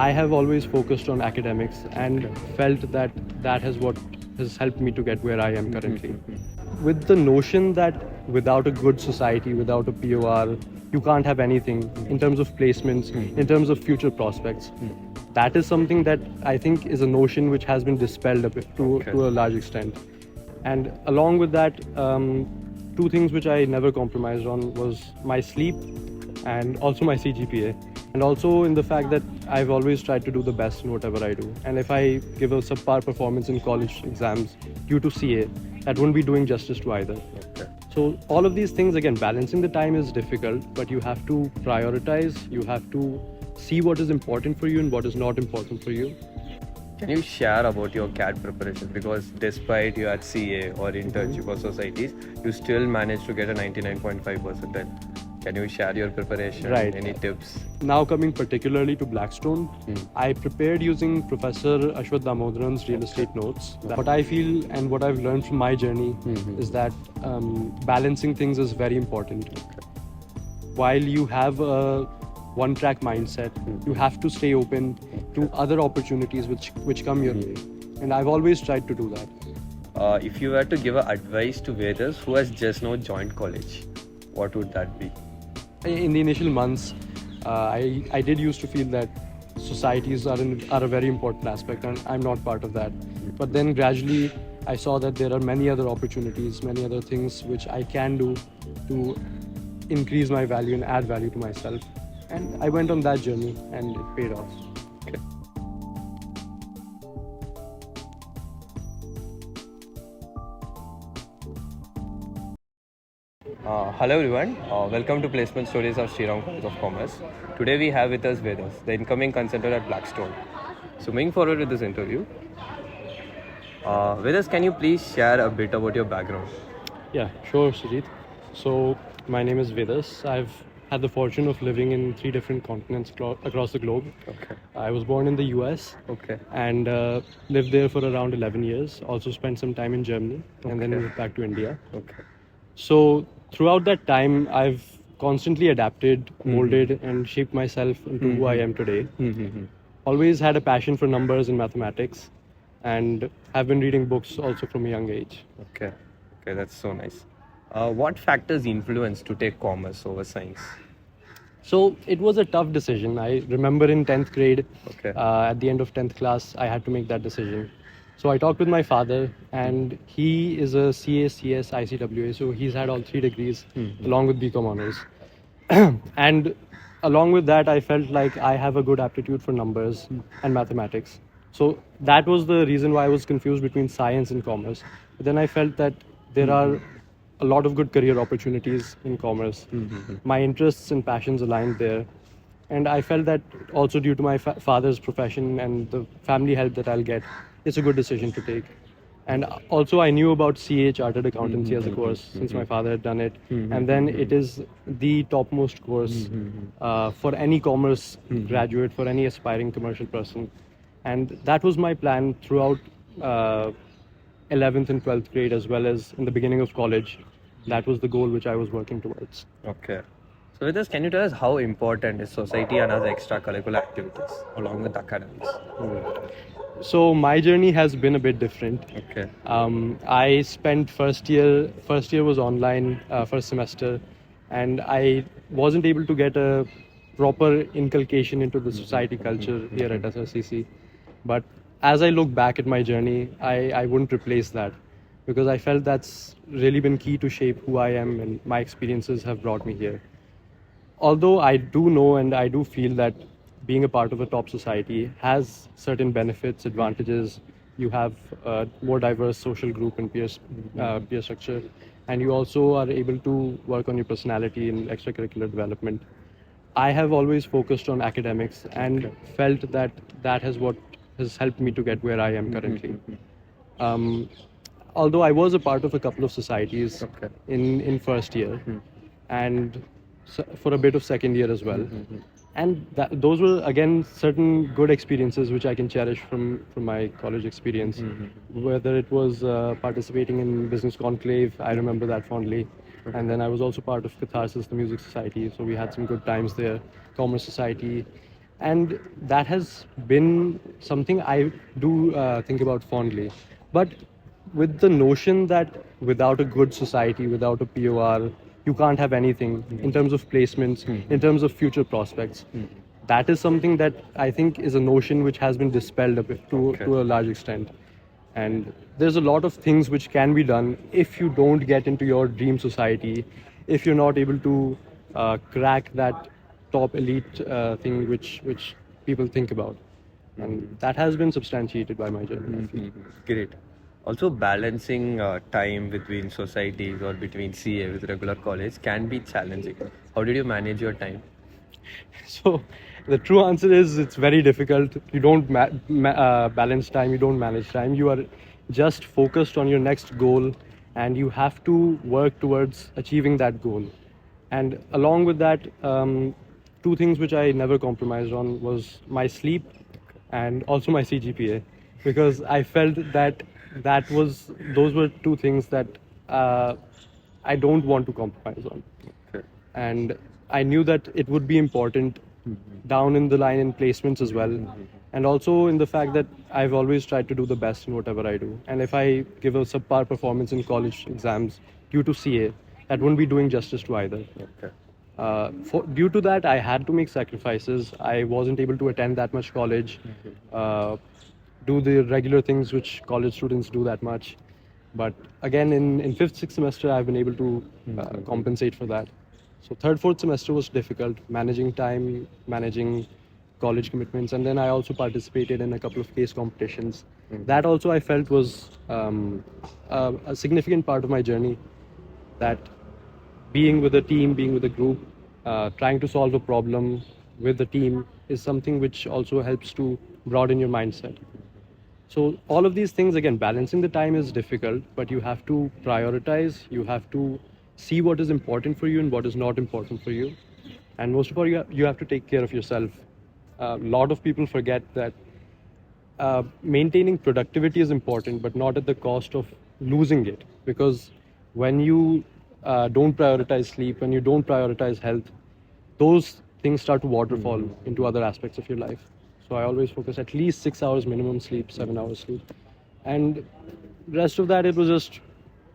I have always focused on academics and felt that that has what has helped me to get where I am currently. With the notion that without a good society, without a POR, you can't have anything in terms of placements, in terms of future prospects. That is something that I think is a notion which has been dispelled a bit to a large extent. And along with that, two things which I never compromised on was my sleep and also my CGPA. And also in the fact that I've always tried to do the best in whatever I do. And if I give a subpar performance in college exams due to CA, that wouldn't be doing justice to either. So all of these things, again, balancing the time is difficult, but you have to prioritize, you have to see what is important for you and what is not important for you. Can you share about your CAT preparation? Because despite you at CA or internship or societies, you still managed to get a 99.5%. Can you share your preparation? Right. Any tips? Now coming particularly to Blackstone, I prepared using Professor Ashwath Damodaran's real estate notes. What I feel and what I've learned from my journey is that balancing things is very important. While you have a one-track mindset, you have to stay open to other opportunities which come your way. And I've always tried to do that. If you were to give advice to Veides who has just now joined college, what would that be? In the initial months, I did used to feel that societies are a very important aspect, and I'm not part of that. But then gradually, I saw that there are many other opportunities, many other things which I can do to increase my value and add value to myself. And I went on that journey, and it paid off. Okay. Hello everyone, welcome to Placement Stories of Sriram College of Commerce. Today we have with us Veides, the incoming consultant at Blackstone. So moving forward with this interview, Veides, can you please share a bit about your background? Yeah, sure, Sujit. So my name is Veides. I've had the fortune of living in 3 different continents across the globe. Okay. I was born in the US and lived there for around 11 years. Also spent some time in Germany and then moved back to India. Okay. So throughout that time, I've constantly adapted, molded, and shaped myself into who I am today. Always had a passion for numbers and mathematics, and have been reading books also from a young age. Okay, that's so nice. What factors influence to take commerce over science? So it was a tough decision. I remember in 10th grade, at the end of 10th class, I had to make that decision. So I talked with my father, and he is a CA, CS, ICWA, so he's had all 3 degrees along with BCom honors. And along with that, I felt like I have a good aptitude for numbers and mathematics. So that was the reason why I was confused between science and commerce. But then I felt that there are a lot of good career opportunities in commerce. My interests and passions aligned there. And I felt that also due to my father's profession and the family help that I'll get, it's a good decision to take. And also I knew about CA, Chartered Accountancy, as a course since my father had done it. And then it is the topmost course for any commerce graduate, for any aspiring commercial person. And that was my plan throughout 11th and 12th grade, as well as in the beginning of college. That was the goal which I was working towards. Okay. So with this, can you tell us how important is society and other extracurricular activities along with academics? So my journey has been a bit different. Okay. I spent first year was online, first semester, and I wasn't able to get a proper inculcation into the society culture here at SRCC. But as I look back at my journey, I wouldn't replace that, because I felt that's really been key to shape who I am, and my experiences have brought me here. Although I do know and I do feel that being a part of a top society has certain benefits, advantages. You have a more diverse social group and peer structure, and you also are able to work on your personality and extracurricular development. I have always focused on academics and felt that that has helped me to get where I am currently. Although I was a part of a couple of societies in first year and for a bit of second year as well. And those were, again, certain good experiences which I can cherish from my college experience. Whether it was participating in Business Conclave, I remember that fondly. And then I was also part of Catharsis, the music society, so we had some good times there. Commerce Society. and that has been something I do think about fondly. But with the notion that without a good society, without a POR, you can't have anything in terms of placements, in terms of future prospects. That is something that I think is a notion which has been dispelled a bit to a large extent. And there's a lot of things which can be done if you don't get into your dream society, if you're not able to crack that top elite thing which people think about. And that has been substantiated by my journey, I feel. Great. Also, balancing time between societies or between CA with regular college can be challenging. How did you manage your time? So the true answer is it's very difficult. You don't balance time, you don't manage time. You are just focused on your next goal, and you have to work towards achieving that goal. And along with that, two things which I never compromised on was my sleep and also my CGPA, because I felt that those were two things that I don't want to compromise on. Okay. And I knew that it would be important down in the line in placements as well, and also in the fact that I've always tried to do the best in whatever I do. And if I give a subpar performance in college exams due to CA, that wouldn't be doing justice to either. Okay. Due to that, I had to make sacrifices. I wasn't able to attend that much college, do the regular things which college students do that much. But again, in fifth, sixth semester, I've been able to compensate for that. So third, fourth semester was difficult, managing time, managing college commitments, and then I also participated in a couple of case competitions. That also I felt was a significant part of my journey. That being with a team, being with a group, trying to solve a problem with the team is something which also helps to broaden your mindset. So all of these things, again, balancing the time is difficult, but you have to prioritize, you have to see what is important for you and what is not important for you. And most of all, you have to take care of yourself. A lot of people forget that maintaining productivity is important, but not at the cost of losing it. Because when you don't prioritize sleep, when you don't prioritize health, those things start to waterfall into other aspects of your life. So I always focus at least 6 hours minimum sleep, 7 hours sleep. And rest of that, it was just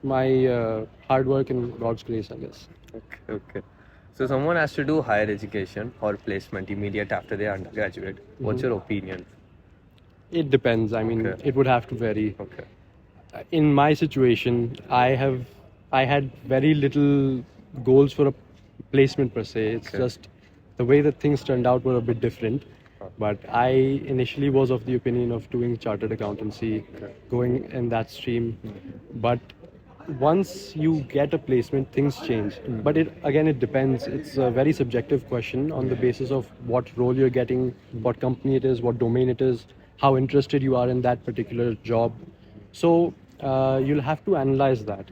my hard work and God's grace, I guess. Okay. So someone has to do higher education or placement immediate after they undergraduate. What's your opinion? It depends. I mean, Okay. it would have to vary. Okay. In my situation, I had very little goals for a placement per se. It's Okay. just the way that things turned out were a bit different. But I initially was of the opinion of doing chartered accountancy, going in that stream. But once you get a placement, things change. But it depends. It's a very subjective question on the basis of what role you're getting, what company it is, what domain it is, how interested you are in that particular job. So you'll have to analyze that.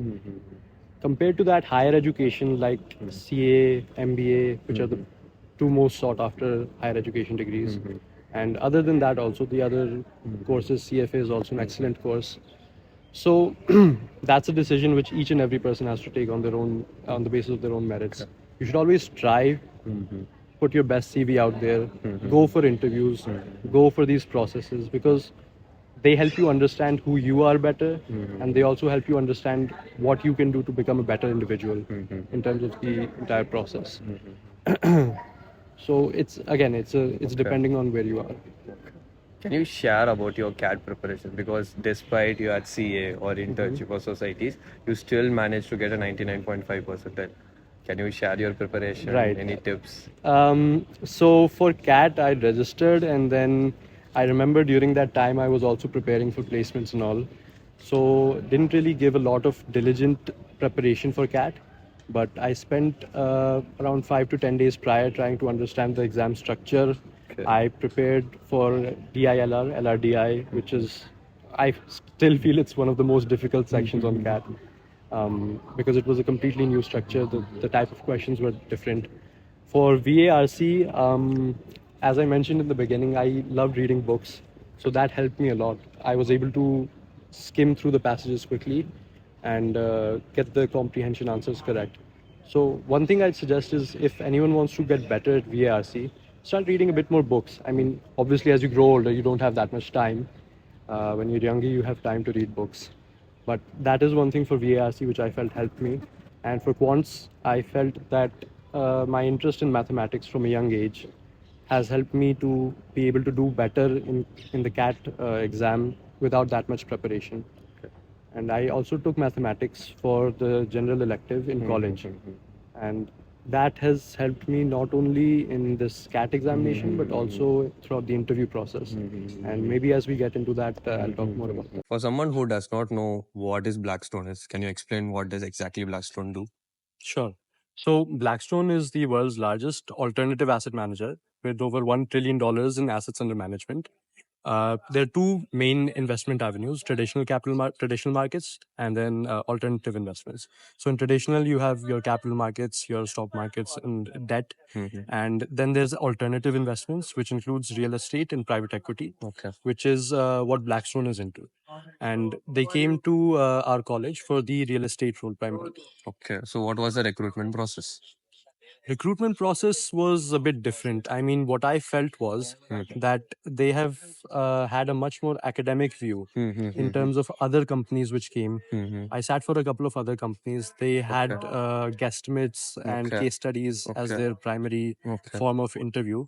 Compared to that, higher education like CA, MBA, which are the two most sought after higher education degrees. And other than that, also the other courses, CFA is also an excellent course. So that's a decision which each and every person has to take on the basis of their own merits. You should always try, put your best CV out there, go for interviews, go for these processes, because they help you understand who you are better, and they also help you understand what you can do to become a better individual in terms of the entire process. So it's depending on where you are. Can you share about your CAD preparation? Because despite you at CA or internship or societies, you still managed to get a 99.5%. Can you share your preparation? Right. Any tips? So for CAT, I registered, and then I remember during that time I was also preparing for placements and all. So didn't really give a lot of diligent preparation for CAT, but I spent around 5 to 10 days prior trying to understand the exam structure. Okay. I prepared for DILR, LRDI, which is, I still feel it's one of the most difficult sections on CAT. Because it was a completely new structure, the type of questions were different. For VARC, as I mentioned in the beginning, I loved reading books, so that helped me a lot. I was able to skim through the passages quickly and get the comprehension answers correct. So one thing I'd suggest is, if anyone wants to get better at VARC, start reading a bit more books. I mean, obviously, as you grow older, you don't have that much time. When you're younger, you have time to read books. But that is one thing for VARC which I felt helped me. And for quants, I felt that my interest in mathematics from a young age has helped me to be able to do better in the CAT exam without that much preparation. And I also took mathematics for the general elective in college. And that has helped me not only in this CAT examination, but also throughout the interview process. And maybe as we get into that, I'll talk more about that. For someone who does not know what is Blackstone is, can you explain what does exactly Blackstone do? Sure. So Blackstone is the world's largest alternative asset manager with over $1 trillion in assets under management. There are two main investment avenues: traditional markets, and then alternative investments. So in traditional, you have your capital markets, your stock markets, and debt. And then there's alternative investments, which includes real estate and private equity, which is what Blackstone is into. And they came to our college for the real estate role primarily. Okay. So what was the recruitment process? Recruitment process was a bit different. I mean, what I felt was that they have had a much more academic view in terms of other companies which came. I sat for a couple of other companies. They had guesstimates and case studies as their primary form of interview.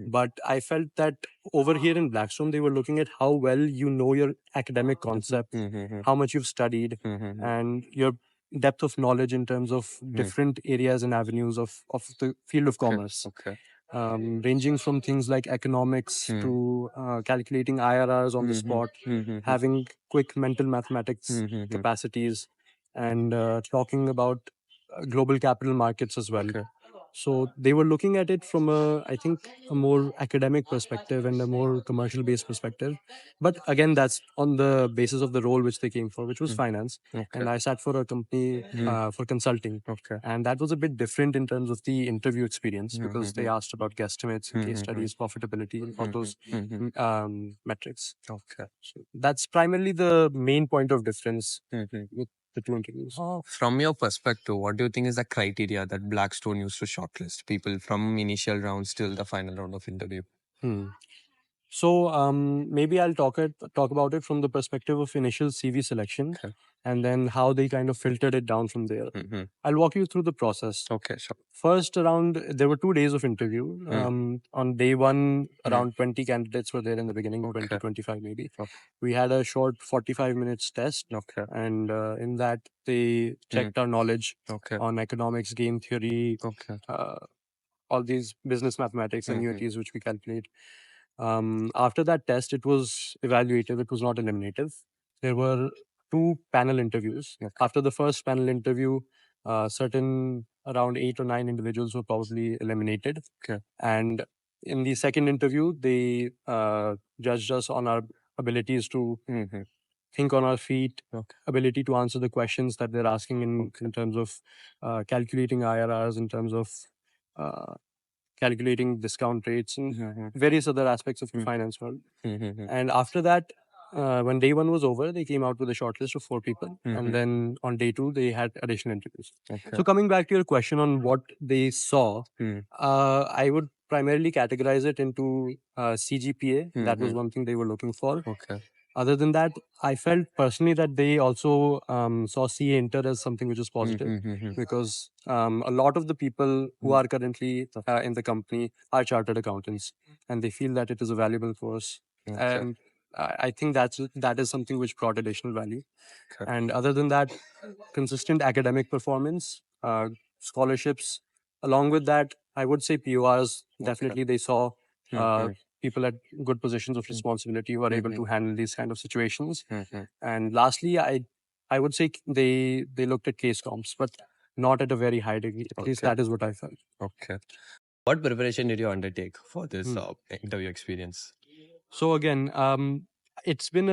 But I felt that over here in Blackstone, they were looking at how well you know your academic concept, how much you've studied, and your depth of knowledge in terms of different areas and avenues of the field of commerce. Ranging from things like economics to calculating IRRs on the spot, having quick mental mathematics capacities, and talking about global capital markets as well. So they were looking at it from I think, a more academic perspective and a more commercial based perspective. But again, that's on the basis of the role which they came for, which was finance. And I sat for a company for consulting. And that was a bit different in terms of the interview experience because they asked about guesstimates, case studies, profitability, and all those metrics. So that's primarily the main point of difference with the two interviews. From your perspective, what do you think is the criteria that Blackstone used to shortlist people from initial rounds till the final round of interview? So maybe I'll talk about it from the perspective of initial CV selection, and then how they kind of filtered it down from there. I'll walk you through the process. Okay, sure. First, there were 2 days of interview. On day one, around 20 candidates were there in the beginning, 20, 25 maybe. We had a short 45 minutes test. And in that, they checked our knowledge on economics, game theory, all these business mathematics, annuities, which we calculate. After that test, it was evaluative. It was not eliminative. There were 2 panel interviews. After the first panel interview, certain around 8 or 9 individuals were probably eliminated. And in the second interview, they judged us on our abilities to think on our feet, ability to answer the questions that they're asking in terms of calculating IRRs, in terms of calculating discount rates and various other aspects of the finance world. And after that, when day one was over, they came out with a short list of 4 people. And then on day 2, they had additional interviews. So coming back to your question on what they saw, I would primarily categorize it into CGPA. That was one thing they were looking for. Other than that, I felt personally that they also saw CA Inter as something which is positive because a lot of the people who are currently in the company are chartered accountants, and they feel that it is a valuable course. And I think that is something which brought additional value. And other than that, consistent academic performance, scholarships. Along with that, I would say PORs. Definitely, they saw people at good positions of responsibility who are able to handle these kind of situations. And lastly, I would say they looked at case comps, but not at a very high degree. At least that is what I felt. What preparation did you undertake for this interview experience? So again, it's been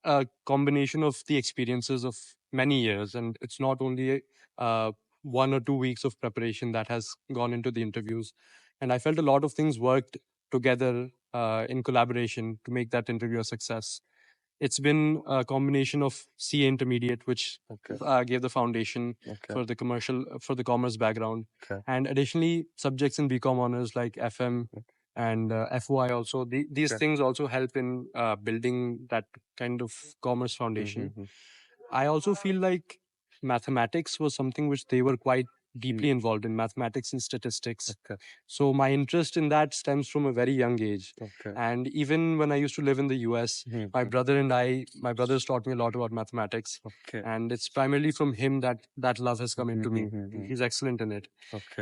a combination of the experiences of many years, and it's not only 1 or 2 weeks of preparation that has gone into the interviews. And I felt a lot of things worked together in collaboration to make that interview a success. it's been a combination of CA intermediate, which gave the foundation for the commerce background, and additionally subjects in BCom honors like FM and FY also. These things also help in building that kind of commerce foundation. I also feel like mathematics was something which they were quite deeply involved in, mathematics and statistics. So my interest in that stems from a very young age. And even when I used to live in the US, my brothers taught me a lot about mathematics. And it's primarily from him that love has come into me. He's excellent in it.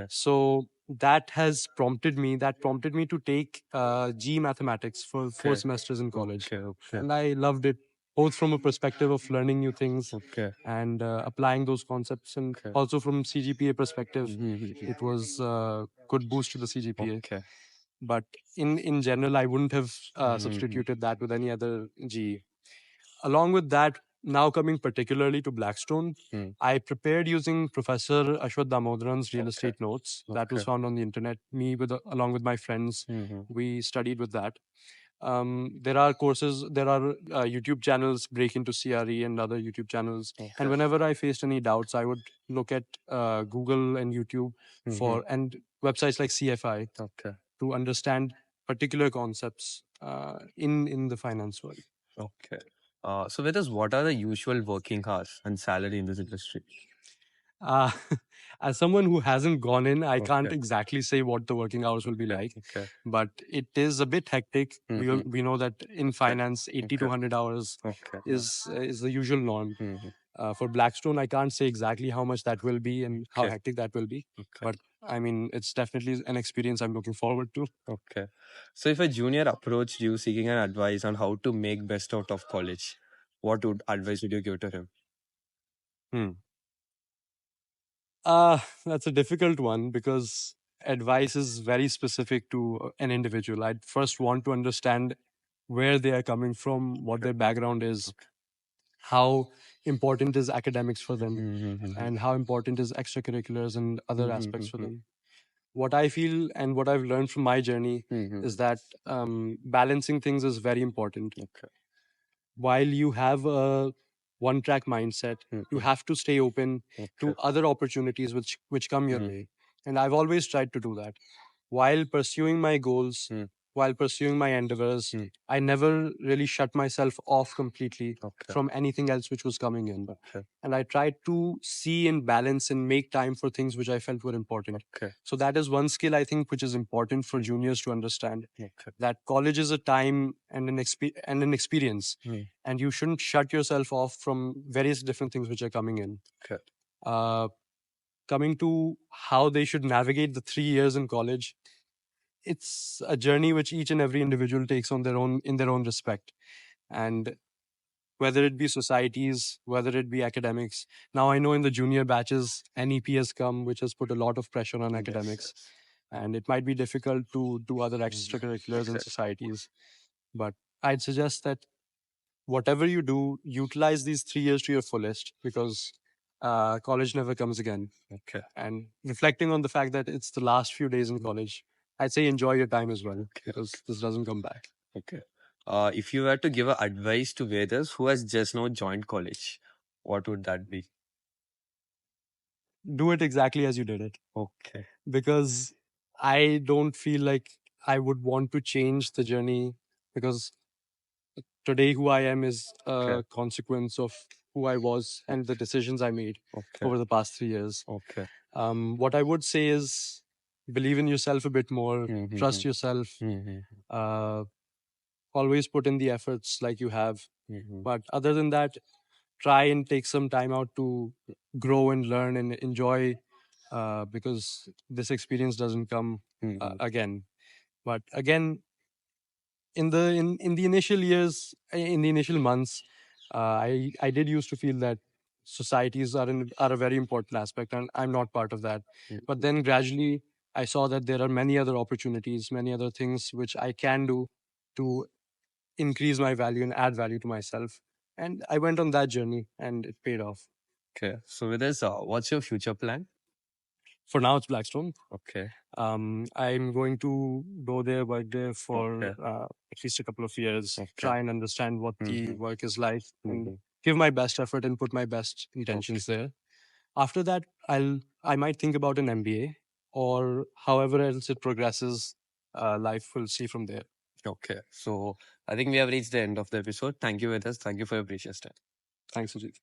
So that prompted me to take G mathematics for 4 semesters in college. And I loved it, both from a perspective of learning new things and applying those concepts, and also from CGPA perspective, it was a good boost to the CGPA. But in general, I wouldn't have substituted that with any other GE. Along with that, now coming particularly to Blackstone, I prepared using Professor Ashwath Damodaran's real estate notes that was found on the internet. Along with my friends, we studied with that. There are courses, there are YouTube channels, Break into CRE and other YouTube channels. And whenever I faced any doubts, I would look at Google and YouTube and websites like CFI to understand particular concepts in the finance world. So, Veides, what are the usual working hours and salary in this industry? Uh, as someone who hasn't gone in, I can't exactly say what the working hours will be like, but it is a bit hectic. We know that in finance, 80 to 100 hours is the usual norm. For Blackstone, I can't say exactly how much that will be and how hectic that will be, but I mean, it's definitely an experience I'm looking forward to. So, if a junior approached you seeking an advice on how to make best out of college, what advice would you give to him? That's a difficult one because advice is very specific to an individual. I'd first want to understand where they are coming from, what their background is, how important is academics for them, and how important is extracurriculars and other aspects for them. What I feel and what I've learned from my journey is that balancing things is very important. While you have a one-track mindset, you have to stay open to other opportunities which come your way. And I've always tried to do that. While pursuing my goals, while pursuing my endeavors, I never really shut myself off completely from anything else which was coming in. And I tried to see and balance and make time for things which I felt were important. So that is one skill I think which is important for juniors to understand. That college is a time and an experience, and you shouldn't shut yourself off from various different things which are coming in. Coming to how they should navigate the 3 years in college, it's a journey which each and every individual takes on in their own respect. And whether it be societies, whether it be academics. Now I know in the junior batches, NEP has come, which has put a lot of pressure on academics. And it might be difficult to do other extracurriculars and societies. But I'd suggest that whatever you do, utilize these 3 years to your fullest, because college never comes again. And reflecting on the fact that it's the last few days in college, I'd say enjoy your time as well, because this doesn't come back. If you were to give advice to Vedas who has just now joined college, what would that be? Do it exactly as you did it. Because I don't feel like I would want to change the journey, because today who I am is a consequence of who I was and the decisions I made over the past 3 years. What I would say is believe in yourself a bit more, trust yourself, always put in the efforts like you have. But other than that, try and take some time out to grow and learn and enjoy, because this experience doesn't come again. But again, in the initial years, in the initial months, I did used to feel that societies are a very important aspect, and I'm not part of that. But then gradually, I saw that there are many other opportunities, many other things which I can do to increase my value and add value to myself. And I went on that journey, and it paid off. So with this, what's your future plan? For now, it's Blackstone. Okay. I'm going to go there, work there for Okay. at least a couple of years, Okay. try and understand what the Mhm. work is like, and Mhm. give my best effort and put my best intentions there. After that, I might think about an MBA or however else it progresses. Life will see from there. Okay. So I think we have reached the end of the episode. Thank you, Veides. Thank you for your precious time. Thanks, Sujit.